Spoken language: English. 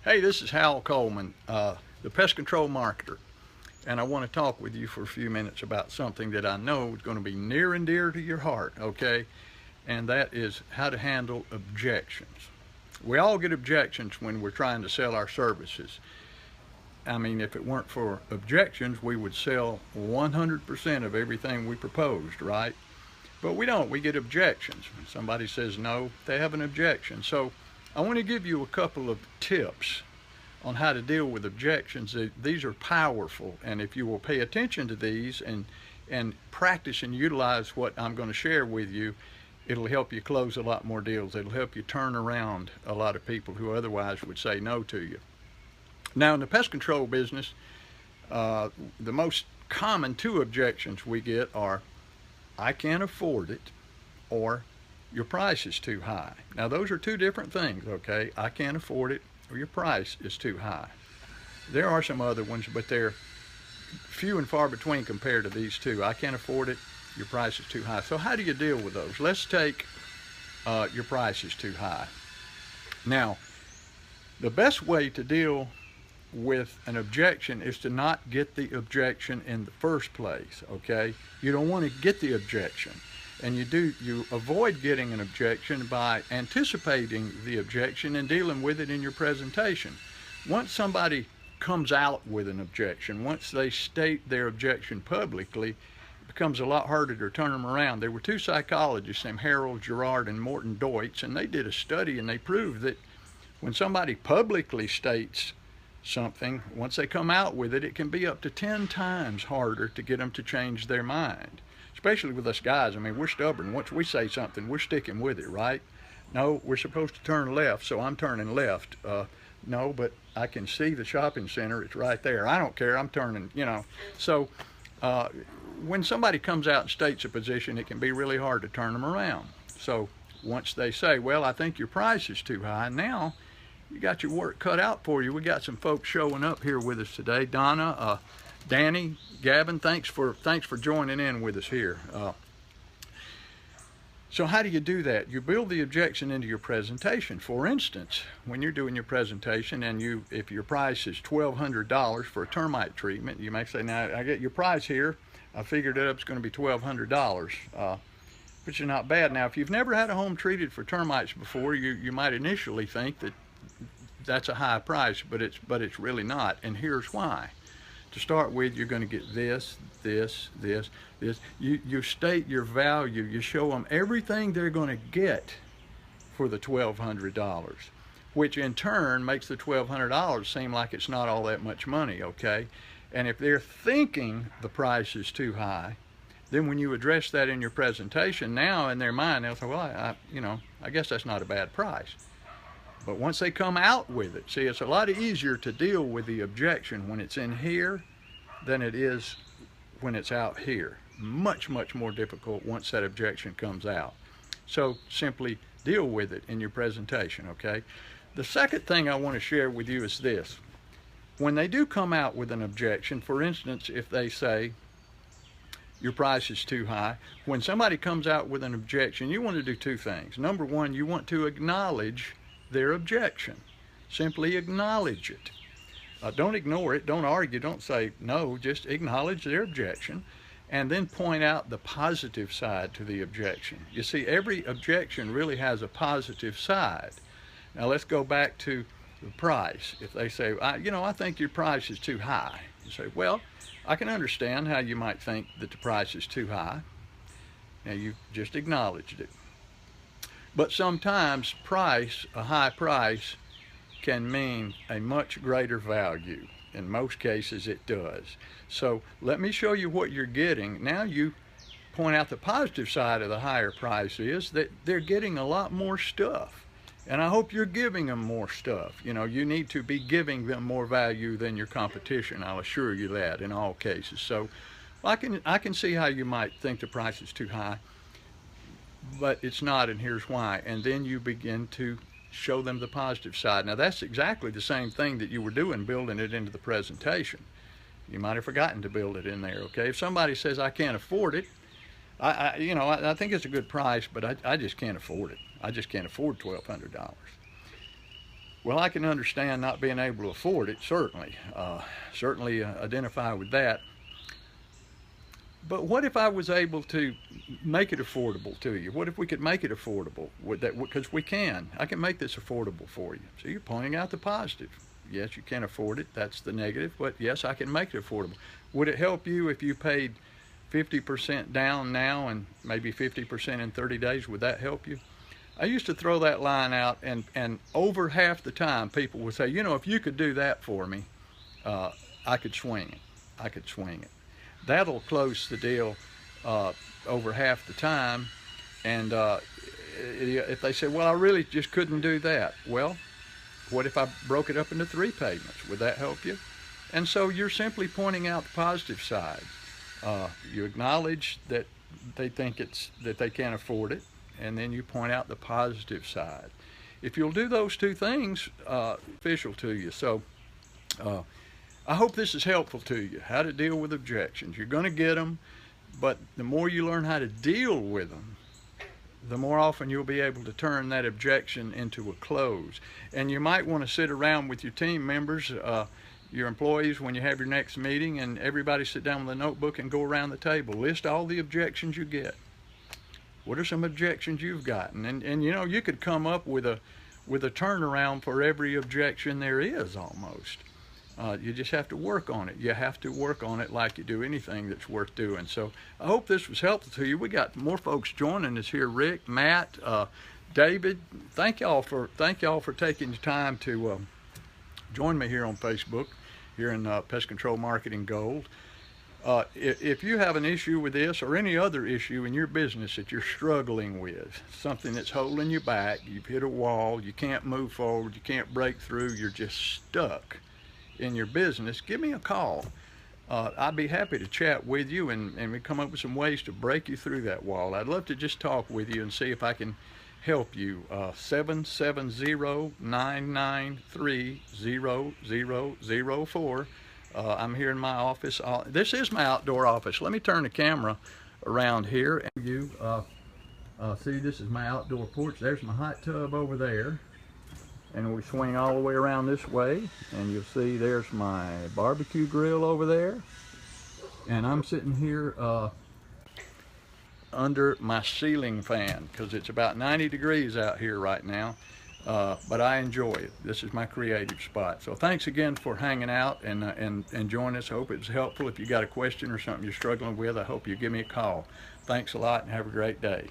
Hey, this is Hal Coleman, the Pest Control Marketer, and I want to talk with you for a few minutes about something that I know is going to be near and dear to your heart, okay? And that is how to handle objections. We all get objections when we're trying to sell our services. I mean, if it weren't for objections, we would sell 100% of everything we proposed, right? But we don't. We get objections. When somebody says no, they have an objection. So I want to give you a couple of tips on how to deal with objections. These are powerful, and if you will pay attention to these and practice and utilize what I'm going to share with you, it'll help you close a lot more deals. It'll help you turn around a lot of people who otherwise would say no to you. Now, in the pest control business, the most common two objections we get are, I can't afford it, or your price is too high. Now, those are two different things, okay? I can't afford it, or your price is too high. There are some other ones, but they're few and far between compared to these two. I can't afford it, your price is too high. So how do you deal with those? Let's take your price is too high. Now, the best way to deal with an objection is to not get the objection in the first place, okay? You don't want to get the objection. And you avoid getting an objection by anticipating the objection and dealing with it in your presentation. Once somebody comes out with an objection, once they state their objection publicly, it becomes a lot harder to turn them around. There were two psychologists named Harold Gerard and Morton Deutsch, and they did a study and they proved that when somebody publicly states something, once they come out with it, it can be up to 10 times harder to get them to change their mind. Especially with us guys. I mean, we're stubborn. Once we say something, we're sticking with it, right? No, we're supposed to turn left, so I'm turning left. No, but I can see the shopping center. It's right there. I don't care. I'm turning, you know. So when somebody comes out and states a position, it can be really hard to turn them around. So once they say, well, I think your price is too high, now you got your work cut out for you. We got some folks showing up here with us today. Donna, Danny, Gavin, thanks for joining in with us here. So how do you do that? You build the objection into your presentation. For instance, when you're doing your presentation and if your price is $1,200 for a termite treatment, you may say, now I get your price here. I figured it up, it's going to be $1,200, which is not bad. Now, if you've never had a home treated for termites before, you might initially think that that's a high price, but it's really not, and here's why. To start with, you're going to get this. You state your value. You show them everything they're going to get for the $1,200, which in turn makes the $1,200 seem like it's not all that much money, okay? And if they're thinking the price is too high, then when you address that in your presentation, now in their mind, they'll say, well, I guess that's not a bad price. But once they come out with it, see, it's a lot easier to deal with the objection when it's in here than it is when it's out here. Much, much more difficult once that objection comes out. So simply deal with it in your presentation, okay? The second thing I want to share with you is this. When they do come out with an objection, for instance, if they say, your price is too high, when somebody comes out with an objection, you want to do two things. Number one, you want to acknowledge their objection. Simply acknowledge it. Don't ignore it, don't argue, don't say no, just acknowledge their objection and then point out the positive side to the objection. You see, every objection really has a positive side. Now let's go back to the price. If they say, I think your price is too high, you say, well, I can understand how you might think that the price is too high. Now you've just acknowledged it. But sometimes a high price, can mean a much greater value. In most cases it does. So let me show you what you're getting. Now you point out the positive side of the higher price is that they're getting a lot more stuff. And I hope you're giving them more stuff. You know, you need to be giving them more value than your competition. I'll assure you that in all cases. So I can see how you might think the price is too high, but it's not, and here's why. And then you begin to show them the positive side. Now that's exactly the same thing that you were doing, building it into the presentation. You might have forgotten to build it in there, okay? If somebody says, I can't afford it, I think it's a good price, but I just can't afford it. I just can't afford $1,200. Well, I can understand not being able to afford it, certainly. Certainly identify with that. But what if I was able to make it affordable to you? What if we could make it affordable? Because we can. I can make this affordable for you. So you're pointing out the positive. Yes, you can't afford it. That's the negative. But yes, I can make it affordable. Would it help you if you paid 50% down now and maybe 50% in 30 days? Would that help you? I used to throw that line out, and over half the time people would say, you know, if you could do that for me, I could swing it. I could swing it. That'll close the deal over half the time. And if they say, well, I really just couldn't do that. Well, what if I broke it up into 3 payments? Would that help you? And so you're simply pointing out the positive side. You acknowledge that they think that they can't afford it, and then you point out the positive side. If you'll do those 2 things, beneficial to you. So I hope this is helpful to you, how to deal with objections. You're going to get them, but the more you learn how to deal with them, the more often you'll be able to turn that objection into a close. And you might want to sit around with your team members, your employees, when you have your next meeting, and everybody sit down with a notebook and go around the table. List all the objections you get. What are some objections you've gotten? And you know, you could come up with a turnaround for every objection there is almost. You just have to work on it. You have to work on it like you do anything that's worth doing. So I hope this was helpful to you. We got more folks joining us here. Rick, Matt, David. Thank y'all for taking the time to join me here on Facebook, here in Pest Control Marketing Gold. If you have an issue with this or any other issue in your business that you're struggling with, something that's holding you back, you've hit a wall, you can't move forward, you can't break through, you're just stuck in your business, give me a call. I'd be happy to chat with you and we come up with some ways to break you through that wall. I'd love to just talk with you and see if I can help you. 770-993-0004. I'm here in my office. This is my outdoor office. Let me turn the camera around here. And you see, this is my outdoor porch. There's my hot tub over there. And we swing all the way around this way. And you'll see there's my barbecue grill over there. And I'm sitting here under my ceiling fan because it's about 90 degrees out here right now. But I enjoy it. This is my creative spot. So thanks again for hanging out and joining us. I hope it was helpful. If you got a question or something you're struggling with, I hope you give me a call. Thanks a lot and have a great day.